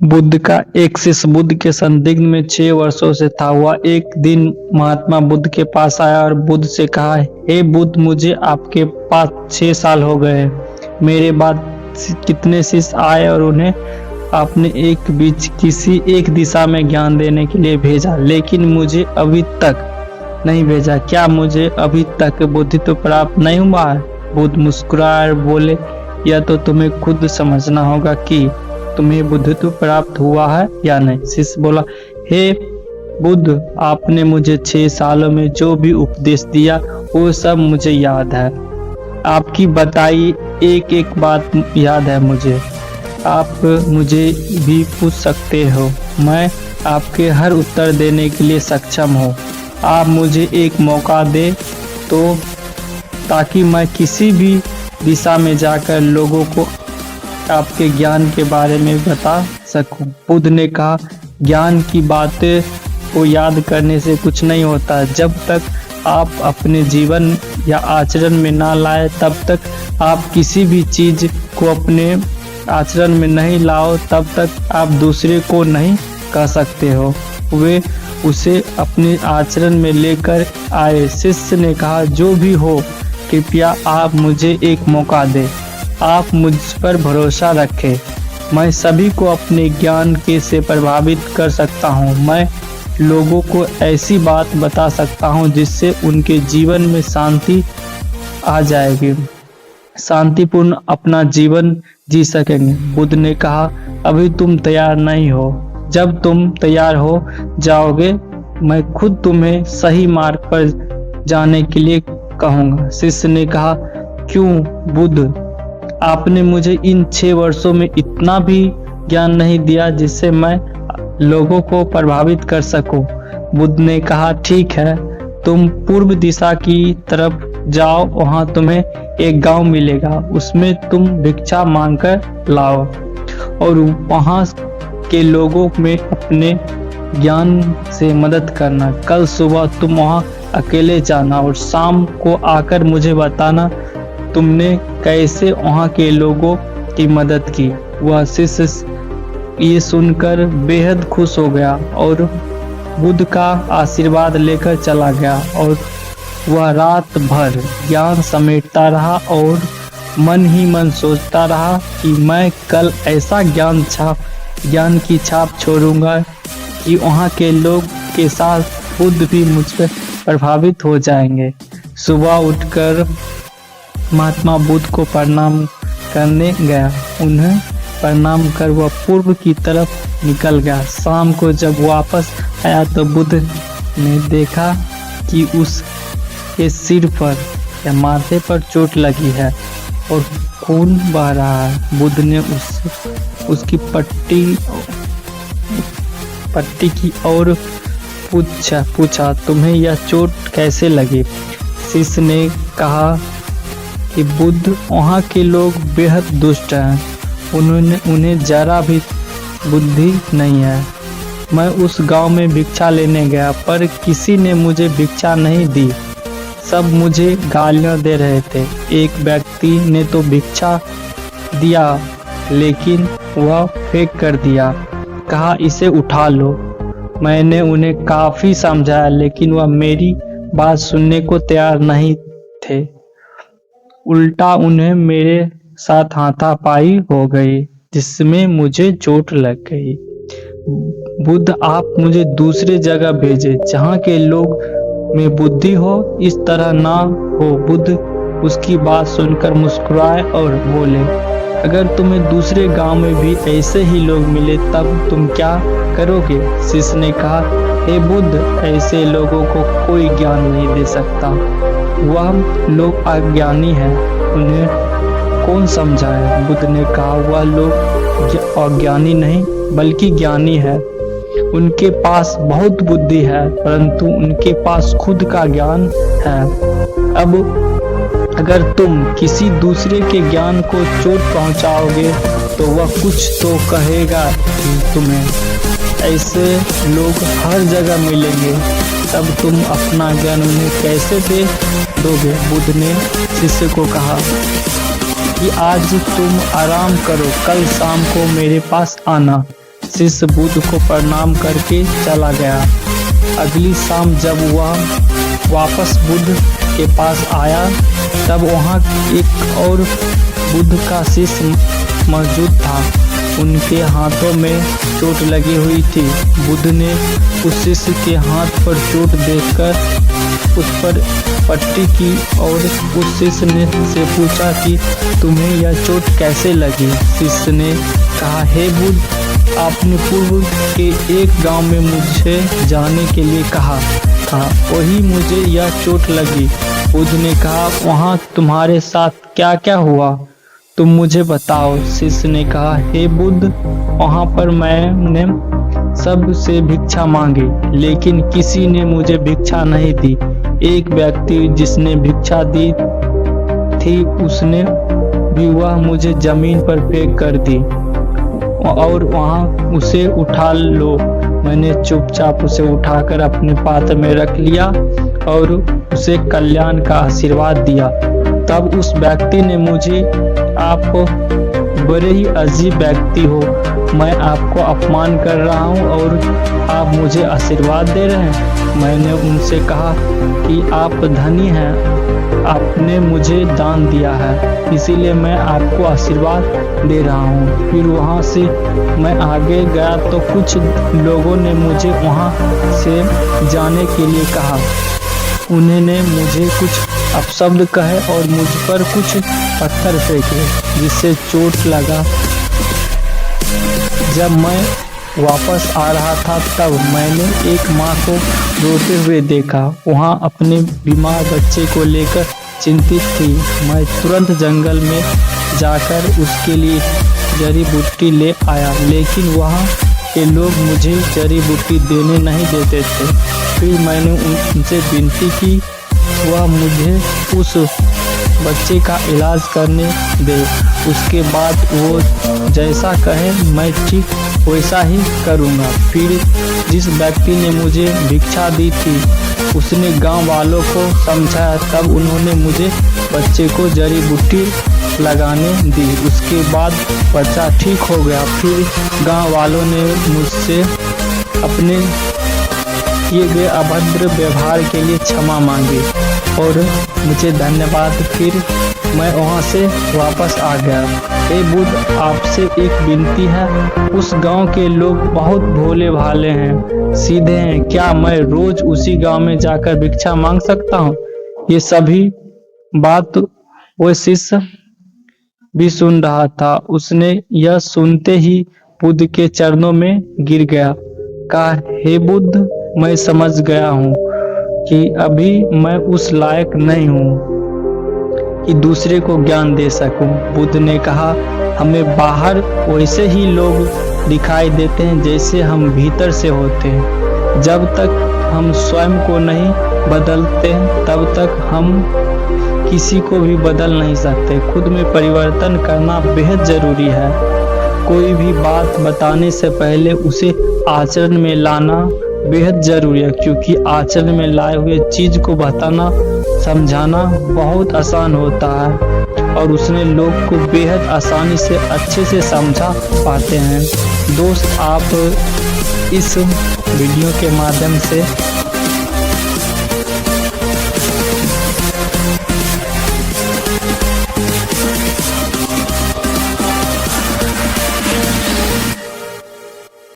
बुद्ध का एक शिष्य बुद्ध के संदिग्ध में 6 वर्षों से था। वह एक दिन महात्मा बुद्ध के पास आया और बुद्ध से कहा, हे बुद्ध, मुझे आपके पास 6 साल हो गए हैं। मेरे बाद कितने शिष्य आए और उन्हें आपने एक बीच किसी एक दिशा में ज्ञान देने के लिए भेजा, लेकिन मुझे अभी तक नहीं भेजा। क्या मुझे अभी तक बुद्धित्व प्राप्त नहीं हुआ है? बुद्ध मुस्कुराए और बोले, यह तो तुम्हें खुद समझना होगा कि तुम्हें बुद्धित्व प्राप्त हुआ है या नहीं। शिष्य बोला, हे बुद्ध, आपने मुझे 6 सालों में जो भी उपदेश दिया वो सब मुझे याद है। आपकी बताई एक एक बात याद है मुझे। आप मुझे भी पूछ सकते हो, मैं आपके हर उत्तर देने के लिए सक्षम हूँ। आप मुझे एक मौका दे तो ताकि मैं किसी भी दिशा में जाकर लोगों को आपके ज्ञान के बारे में बता सकूं। बुद्ध ने कहा, ज्ञान की बातें को याद करने से कुछ नहीं होता। जब तक आप अपने जीवन या आचरण में ना लाए तब तक आप किसी भी चीज को अपने आचरण में नहीं लाओ तब तक आप दूसरे को नहीं कह सकते हो वे उसे अपने आचरण में लेकर आए। शिष्य ने कहा, जो भी हो, कृपया आप मुझे एक मौका दें। आप मुझ पर भरोसा रखें। मैं सभी को अपने ज्ञान के से प्रभावित कर सकता हूँ। मैं लोगों को ऐसी बात बता सकता हूँ जिससे उनके जीवन में शांति आ जाएगी, शांतिपूर्ण अपना जीवन जी सकेंगे। बुद्ध ने कहा, अभी तुम तैयार नहीं हो। जब तुम तैयार हो जाओगे मैं खुद तुम्हें सही मार्ग पर जाने के लिए कहूँगा। शिष्य ने कहा, क्यों बुद्ध, आपने मुझे इन 6 वर्षों में इतना भी ज्ञान नहीं दिया जिससे मैं लोगों को प्रभावित कर सकूं। बुद्ध ने कहा, ठीक है, तुम पूर्व दिशा की तरफ जाओ, वहां तुम्हें एक गांव मिलेगा, उसमें तुम भिक्षा मांगकर लाओ और वहां के लोगों में अपने ज्ञान से मदद करना। कल सुबह तुम वहां अकेले जाना और शाम को आकर मुझे बताना तुमने कैसे वहां के लोगों की मदद की। वह शिष्य ये सुनकर बेहद खुश हो गया और बुद्ध का आशीर्वाद लेकर चला गया और वह रात भर ज्ञान समेटता रहा और मन ही मन सोचता रहा कि मैं कल ऐसा ज्ञान की छाप छोड़ूंगा कि वहाँ के लोग के साथ बुद्ध भी मुझ पर प्रभावित हो जाएंगे। सुबह उठकर महात्मा बुद्ध को प्रणाम करने गया। उन्हें प्रणाम कर वह पूर्व की तरफ निकल गया। शाम को जब वापस आया तो बुद्ध ने देखा कि उसके सिर पर या माथे पर चोट लगी है और खून बह रहा है। बुद्ध ने उसकी पट्टी की और पूछा, तुम्हें यह चोट कैसे लगी? शिष्य ने कहा कि बुद्ध, वहाँ के लोग बेहद दुष्ट हैं, उन्हें जरा भी बुद्धि नहीं है। मैं उस गांव में भिक्षा लेने गया पर किसी ने मुझे भिक्षा नहीं दी, सब मुझे गालियां दे रहे थे। एक व्यक्ति ने तो भिक्षा दिया लेकिन वह फेंक कर दिया, कहा इसे उठा लो। मैंने उन्हें काफी समझाया लेकिन वह मेरी बात सुनने को तैयार नहीं थे। उल्टा उन्हें मेरे साथ हाथापाई हो गई जिसमें मुझे चोट लग गई। बुद्ध, आप मुझे दूसरे जगह भेजे जहाँ के लोग में बुद्धि हो, इस तरह ना हो। बुद्ध उसकी बात सुनकर मुस्कुराए और बोले, अगर तुम्हें दूसरे गांव में भी ऐसे ही लोग मिले तब तुम क्या करोगे? शिष्य ने कहा, हे बुद्ध, ऐसे लोगों को कोई ज्ञान नहीं दे सकता। वह लोग अज्ञानी हैं, उन्हें कौन समझाए? बुद्ध ने कहा, वह लोग अज्ञानी नहीं बल्कि ज्ञानी है। उनके पास बहुत बुद्धि है परंतु उनके पास खुद का ज्ञान है। अब अगर तुम किसी दूसरे के ज्ञान को चोट पहुंचाओगे तो वह कुछ तो कहेगा ही तुम्हें। ऐसे लोग हर जगह मिलेंगे, तब तुम अपना ज्ञान उन्हें कैसे दे दोगे? बुद्ध ने शिष्य को कहा कि आज तुम आराम करो, कल शाम को मेरे पास आना। शिष्य बुद्ध को प्रणाम करके चला गया। अगली शाम जब वह वापस बुद्ध के पास आया तब वहाँ एक और बुद्ध का शिष्य मौजूद था। उनके हाथों में चोट लगी हुई थी। बुद्ध ने उस शिष्य के हाथ पर चोट देखकर उस पर पट्टी की और उस शिष्य ने से पूछा कि तुम्हें यह चोट कैसे लगी। शिष्य ने कहा, हे बुद्ध, आपने पूर्व के एक गांव में मुझे जाने के लिए कहा था, वही मुझे यह चोट लगी। बुद्ध ने कहा, वहाँ तुम्हारे साथ क्या क्या हुआ, तुम मुझे बताओ। शिष्य ने कहा, हे बुद्ध, वहाँ पर मैंने सबसे भिक्षा मांगी लेकिन किसी ने मुझे भिक्षा नहीं दी। एक व्यक्ति जिसने भिक्षा दी थी उसने भी वह मुझे जमीन पर फेंक कर दी और वहाँ उसे उठा लो। मैंने चुपचाप उसे उठाकर अपने पात्र में रख लिया और उसे कल्याण का आशीर्वाद दिया। तब उस व्यक्ति ने मुझे, आप बड़े ही अजीब व्यक्ति हो, मैं आपको अपमान कर रहा हूँ और आप मुझे आशीर्वाद दे रहे हैं। मैंने उनसे कहा कि आप धनी हैं, आपने मुझे दान दिया है, इसीलिए मैं आपको आशीर्वाद दे रहा हूँ। फिर वहाँ से मैं आगे गया तो कुछ लोगों ने मुझे वहाँ से जाने के लिए कहा। उन्होंने मुझे कुछ अपशब्द कहे और मुझ पर कुछ पत्थर फेंके जिससे चोट लगा। जब मैं वापस आ रहा था तब मैंने एक माँ को रोते हुए देखा। वहाँ अपने बीमार बच्चे को लेकर चिंतित थी। मैं तुरंत जंगल में जाकर उसके लिए जड़ी बूटी ले आया लेकिन वहाँ के लोग मुझे जड़ी बूटी देने नहीं देते थे। फिर मैंने उनसे विनती की वह मुझे उस बच्चे का इलाज करने दे। उसके बाद वो जैसा कहे मैं ठीक वैसा ही करूँगा। फिर जिस व्यक्ति ने मुझे भिक्षा दी थी उसने गांव वालों को समझाया, तब उन्होंने मुझे बच्चे को जड़ी बूटी लगाने दी। उसके बाद बच्चा ठीक हो गया। फिर गांव वालों ने मुझसे अपने किए गए अभद्र व्यवहार के लिए क्षमा मांगी और मुझे धन्यवाद। फिर मैं वहाँ से वापस आ गया। हे बुद्ध, आपसे एक विनती है, उस गांव के लोग बहुत भोले भाले हैं, सीधे हैं, क्या मैं रोज उसी गांव में जाकर भिक्षा मांग सकता हूँ? ये सभी बात वो शिष्य भी सुन रहा था। उसने यह सुनते ही बुद्ध के चरणों में गिर गया। कहा, हे बुद्ध, मैं समझ गया हूँ कि अभी मैं उस लायक नहीं हूँ कि दूसरे को ज्ञान दे सकूं। बुद्ध ने कहा, हमें बाहर वैसे ही लोग दिखाई देते हैं जैसे हम भीतर से होते हैं। जब तक हम स्वयं को नहीं बदलते तब तक हम किसी को भी बदल नहीं सकते। खुद में परिवर्तन करना बेहद जरूरी है। कोई भी बात बताने से पहले उसे आचरण में लाना बेहद जरूरी है, क्योंकि आचरण में लाए हुए चीज को बताना समझाना बहुत आसान होता है और उसने लोग को बेहद आसानी से अच्छे से समझा पाते हैं। दोस्त, आप इस वीडियो के माध्यम से